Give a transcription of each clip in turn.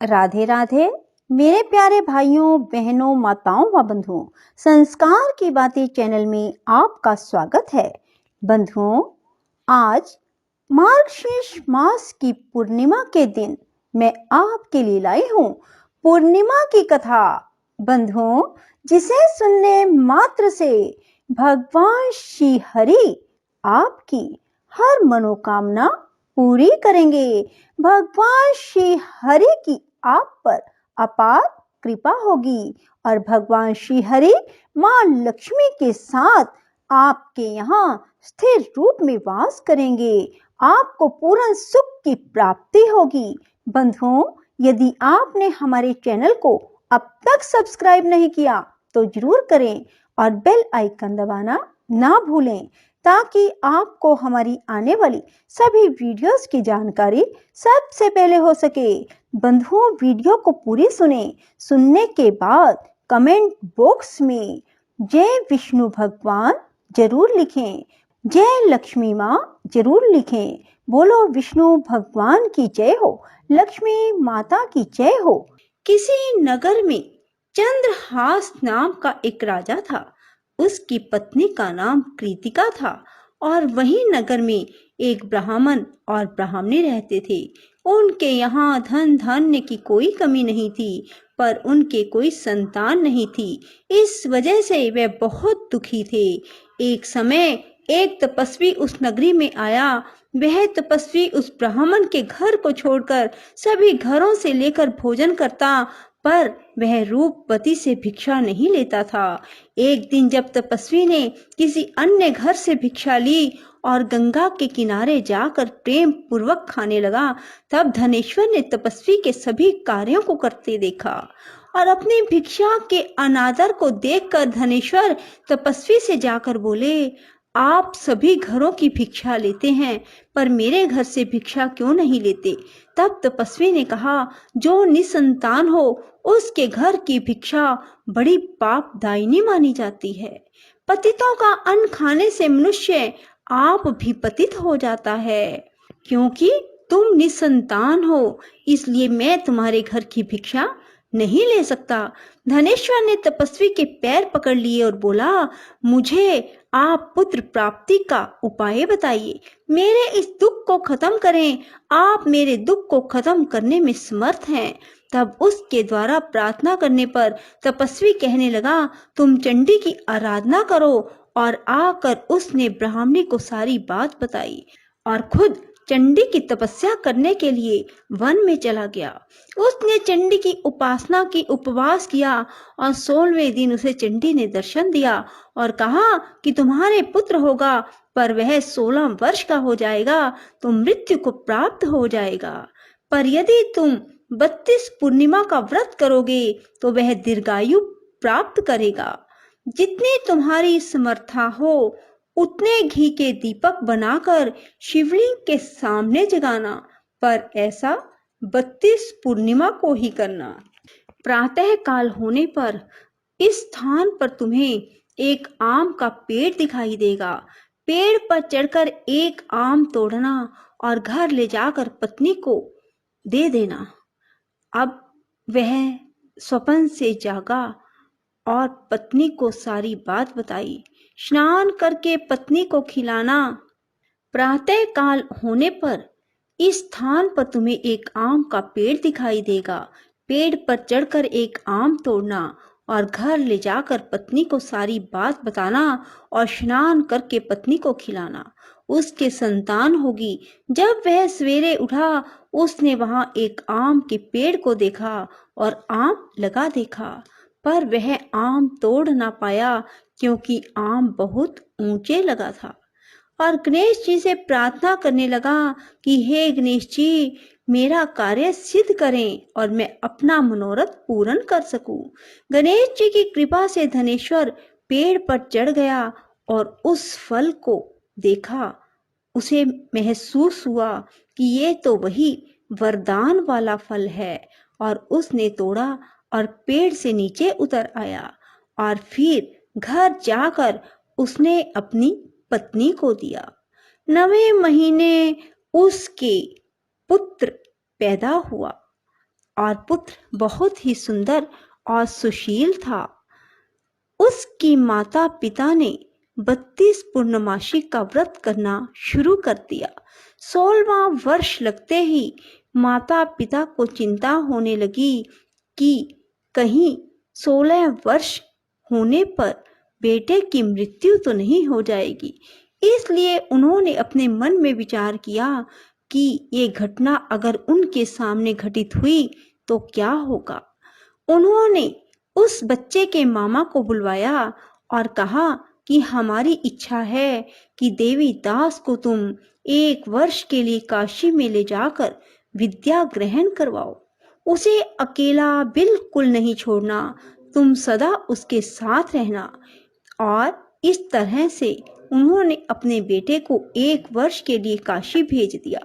राधे राधे मेरे प्यारे भाइयों बहनों माताओं व बंधुओं, संस्कार की बातें चैनल में आपका स्वागत है। बंधुओं, आज मार्गशीर्ष मास की पूर्णिमा के दिन मैं आपके लिए लाई हूँ पूर्णिमा की कथा। बंधुओं, जिसे सुनने मात्र से भगवान श्री हरि आपकी हर मनोकामना पूरी करेंगे। भगवान श्री हरि की आप पर अपार कृपा होगी और भगवान श्री हरि मां लक्ष्मी के साथ आपके यहाँ स्थिर रूप में वास करेंगे। आपको पूर्ण सुख की प्राप्ति होगी। बंधुओं, यदि आपने हमारे चैनल को अब तक सब्सक्राइब नहीं किया तो जरूर करें और बेल आइकन दबाना ना भूलें, ताकि आपको हमारी आने वाली सभी वीडियोस की जानकारी सबसे पहले हो सके। बंधुओं, वीडियो को पूरी सुनने के बाद कमेंट बॉक्स में जय विष्णु भगवान जरूर लिखें, जय लक्ष्मी माँ जरूर लिखें। बोलो विष्णु भगवान की जय हो, लक्ष्मी माता की जय हो। किसी नगर में चंद्रहास नाम का एक राजा था। उसकी पत्नी का नाम कृतिका था और वही नगर में एक ब्राह्मण और ब्राह्मणी रहते थे। उनके यहाँ धन धान्य की कोई कमी नहीं थी, पर उनके कोई संतान नहीं थी। इस वजह से वे बहुत दुखी थे। एक समय एक तपस्वी उस नगरी में आया। वह तपस्वी उस ब्राह्मण के घर को छोड़कर सभी घरों से लेकर भोजन करता, पर वह रूपवती से भिक्षा नहीं लेता था। एक दिन जब तपस्वी ने किसी अन्य घर से भिक्षा ली और गंगा के किनारे जाकर प्रेम पूर्वक खाने लगा, तब धनेश्वर ने तपस्वी के सभी कार्यों को करते देखा और अपनी भिक्षा के अनादर को देखकर धनेश्वर तपस्वी से जाकर बोले, आप सभी घरों की भिक्षा लेते हैं, पर मेरे घर से भिक्षा क्यों नहीं लेते? तब तपस्वी ने कहा, जो निसंतान हो उसके घर की भिक्षा बड़ी पापदायिनी मानी जाती है। पतितों का अन्न खाने से मनुष्य आप भी पतित हो जाता है। क्योंकि तुम निसंतान हो, इसलिए मैं तुम्हारे घर की भिक्षा नहीं ले सकता। धनेश्वर ने तपस्वी के पैर पकड़ लिए और बोला, मुझे आप पुत्र प्राप्ति का उपाय बताइए, मेरे इस दुख को खत्म करें। आप मेरे दुख को खत्म करने में समर्थ हैं। तब उसके द्वारा प्रार्थना करने पर तपस्वी कहने लगा, तुम चंडी की आराधना करो। और आकर उसने ब्राह्मणी को सारी बात बताई और खुद चंडी की तपस्या करने के लिए वन में चला गया। उसने चंडी की उपासना की, उपवास किया और 16वें दिन उसे चंडी ने दर्शन दिया और कहा कि तुम्हारे पुत्र होगा, पर वह 16 वर्ष का हो जाएगा तो मृत्यु को प्राप्त हो जाएगा। पर यदि तुम 32 पूर्णिमा का व्रत करोगे तो वह दीर्घायु प्राप्त करेगा। जितनी तुम्हारी समर्था हो उतने घी के दीपक बनाकर शिवलिंग के सामने जगाना, पर ऐसा 32 पूर्णिमा को ही करना। प्रातः काल होने पर इस स्थान पर तुम्हें एक आम का पेड़ दिखाई देगा। पेड़ पर चढ़कर एक आम तोड़ना और घर ले जाकर पत्नी को दे देना। अब वह स्वप्न से जागा और पत्नी को सारी बात बताई। स्नान करके पत्नी को खिलाना। प्रातः काल होने पर इस स्थान पर तुम्हें एक आम का पेड़ दिखाई देगा। पेड़ पर चढ़कर एक आम तोड़ना और घर ले जाकर पत्नी को सारी बात बताना और स्नान करके पत्नी को खिलाना। उसके संतान होगी। जब वह सवेरे उठा, उसने वहां एक आम के पेड़ को देखा और आम लगा देखा, पर वह आम तोड़ ना पाया क्योंकि आम बहुत ऊंचे लगा था। और गणेश जी से प्रार्थना करने लगा कि हे गणेश जी, मेरा कार्य सिद्ध करें और मैं अपना मनोरथ पूर्ण कर सकूं। गणेश जी की कृपा से धनेश्वर पेड़ पर चढ़ गया और उस फल को देखा। उसे महसूस हुआ कि ये तो वही वरदान वाला फल है, और उसने तोड़ा और पेड़ से नीचे उतर आया और फिर घर जाकर उसने अपनी पत्नी को दिया। 9वें महीने उसके पुत्र पैदा हुआ। और पुत्र बहुत ही सुंदर और सुशील था। उसकी माता पिता ने 32 पूर्णमासी का व्रत करना शुरू कर दिया। 16वां वर्ष लगते ही माता पिता को चिंता होने लगी कि कहीं 16 वर्ष होने पर बेटे की मृत्यु तो नहीं हो जाएगी। इसलिए उन्होंने अपने मन में विचार किया कि ये घटना अगर उनके सामने घटित हुई तो क्या होगा। उन्होंने उस बच्चे के मामा को बुलवाया और कहा कि हमारी इच्छा है कि देवी दास को तुम 1 वर्ष के लिए काशी में ले जाकर विद्या ग्रहण करवाओ। उसे अकेला बिल्कुल नहीं छोड़ना, तुम सदा उसके साथ रहना। और इस तरह से उन्होंने अपने बेटे को 1 वर्ष के लिए काशी भेज दिया।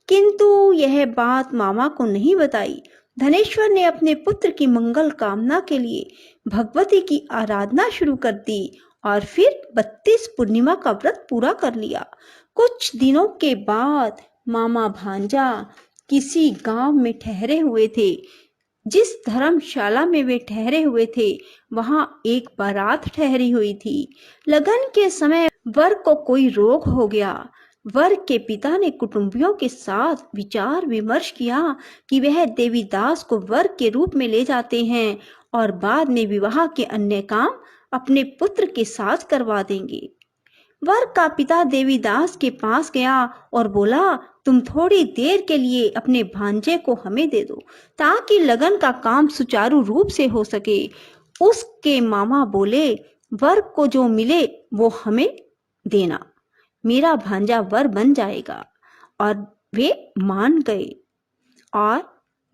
किंतु यह बात मामा को नहीं बताई। धनेश्वर ने अपने पुत्र की मंगल कामना के लिए भगवती की आराधना शुरू कर दी और फिर 32 पूर्णिमा का व्रत पूरा कर लिया। कुछ दिनों के बाद मामा भांजा किसी गांव में ठहरे हुए थे। जिस धर्मशाला में वे ठहरे हुए थे वहां एक बारात ठहरी हुई थी। लगन के समय वर को कोई रोग हो गया। वर के पिता ने कुटुंबियों के साथ विचार विमर्श किया कि वह देवीदास को वर के रूप में ले जाते हैं और बाद में विवाह के अन्य काम अपने पुत्र के साथ करवा देंगे। वर का पिता देवीदास के पास गया और बोला, तुम थोड़ी देर के लिए अपने भांजे को हमें दे दो ताकि लगन का काम सुचारू रूप से हो सके। उसके मामा बोले, वर को जो मिले वो हमें देना, मेरा भांजा वर बन जाएगा। और वे मान गए और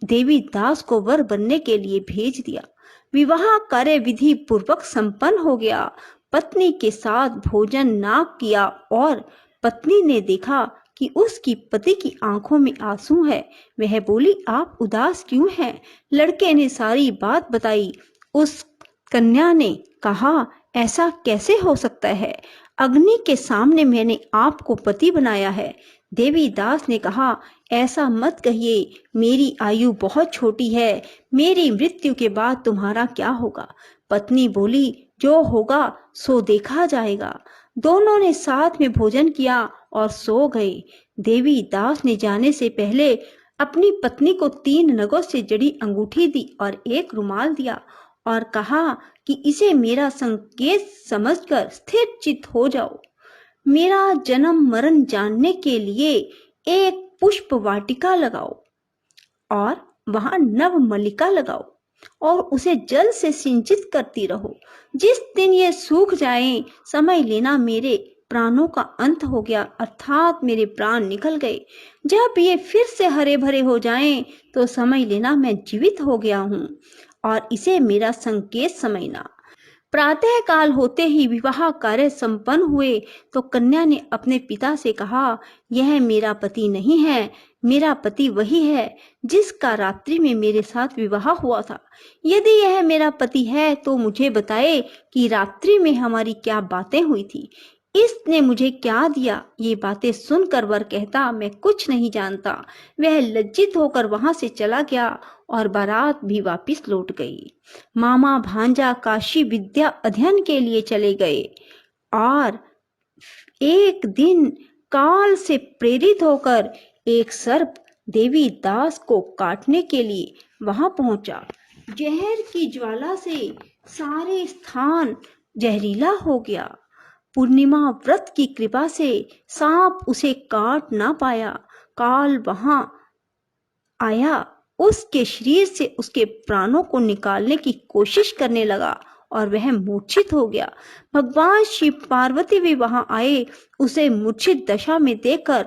देवीदास को वर बनने के लिए भेज दिया। विवाह कार्य विधि पूर्वक संपन्न हो गया। पत्नी के साथ भोजन ना किया और पत्नी ने देखा कि उसकी पति की आंखों में आंसू है। वह बोली, आप उदास क्यों हैं? लड़के ने सारी बात बताई। उस कन्या ने कहा, ऐसा कैसे हो सकता है? अग्नि के सामने मैंने आपको पति बनाया है। देवीदास ने कहा, ऐसा मत कहिए, मेरी आयु बहुत छोटी है, मेरी मृत्यु के बाद तुम्हारा क्या होगा? पत्नी बोली, जो होगा सो देखा जाएगा। दोनों ने साथ में भोजन किया और सो गए। देवीदास ने जाने से पहले अपनी पत्नी को 3 नगों से जड़ी अंगूठी दी और एक रुमाल दिया और कहा कि इसे मेरा संकेत समझकर स्थिर चित्त हो जाओ। मेरा जन्म मरण जानने के लिए एक पुष्प वाटिका लगाओ और वहां नव मल्लिका लगाओ और उसे जल से सिंचित करती रहो। जिस दिन ये सूख जाए समझ लेना मेरे प्राणों का अंत हो गया, अर्थात मेरे प्राण निकल गए। जब ये फिर से हरे भरे हो जाएं तो समझ लेना मैं जीवित हो गया हूँ और इसे मेरा संकेत समझना। प्रातः काल होते ही विवाह कार्य संपन्न हुए तो कन्या ने अपने पिता से कहा, यह मेरा पति नहीं है, मेरा पति वही है जिसका रात्रि में मेरे साथ विवाह हुआ था। यदि यह मेरा पति है तो मुझे बताए कि रात्रि में हमारी क्या बातें हुई थी, इसने मुझे क्या दिया। ये बातें सुनकर वर कहता, मैं कुछ नहीं जानता। वह लज्जित होकर वहां से चला गया और बारात भी वापस लौट गई। मामा भांजा काशी विद्या अध्ययन के लिए चले गए और एक दिन काल से प्रेरित होकर एक सर्प देवीदास को काटने के लिए वहां पहुंचा। जहर की ज्वाला से सारे स्थान जहरीला हो गया। पूर्णिमा व्रत की कृपा से सांप उसे काट ना पाया। काल वहां आया, उसके शरीर से उसके प्राणों को निकालने की कोशिश करने लगा और वह मूर्छित हो गया। भगवान शिव पार्वती भी वहां आए। उसे मूर्छित दशा में देखकर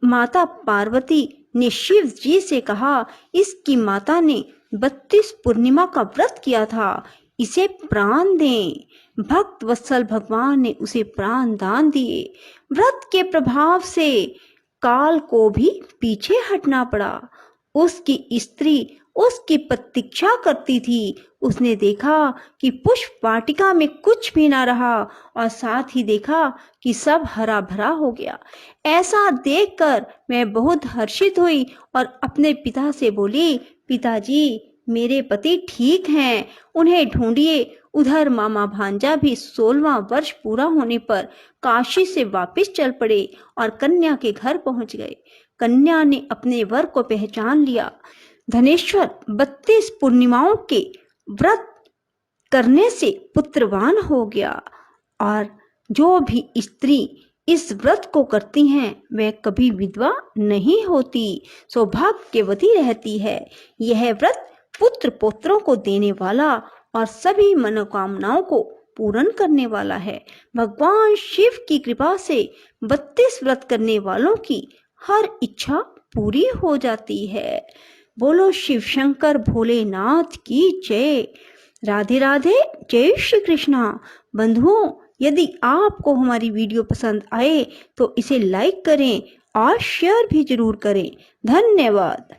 माता पार्वती ने शिव जी से कहा, इसकी माता ने 32 पूर्णिमा का व्रत किया था, इसे प्राण दें। भक्त वत्सल भगवान ने उसे प्राण दान दिए। व्रत के प्रभाव से काल को भी पीछे हटना पड़ा। उसकी स्त्री उसकी प्रतीक्षा करती थी। उसने देखा कि पुष्प वाटिका में कुछ भी ना रहा और साथ ही देखा कि सब हरा भरा हो गया। ऐसा देखकर मैं बहुत हर्षित हुई और अपने पिता से बोली, पिताजी, मेरे पति ठीक हैं, उन्हें ढूंढिए। उधर मामा भांजा भी 16वां वर्ष पूरा होने पर काशी से वापस चल पड़े और कन्या के घर पहुंच गए। कन्या ने अपने वर को पहचान लिया। धनेश्वर 32 पूर्णिमाओं के व्रत करने से पुत्रवान हो गया और जो भी स्त्री इस व्रत को करती हैं वह कभी विधवा नहीं होती, सौभाग्यवती रहती है। यह व्रत पुत्र पौत्रों को देने वाला और सभी मनोकामनाओं को पूर्ण करने वाला है। भगवान शिव की कृपा से 32 व्रत करने वालों की हर इच्छा पूरी हो जाती है। बोलो शिव शंकर भोलेनाथ की जय। राधे राधे, जय श्री कृष्णा। बंधुओं, यदि आपको हमारी वीडियो पसंद आए तो इसे लाइक करें और शेयर भी जरूर करें। धन्यवाद।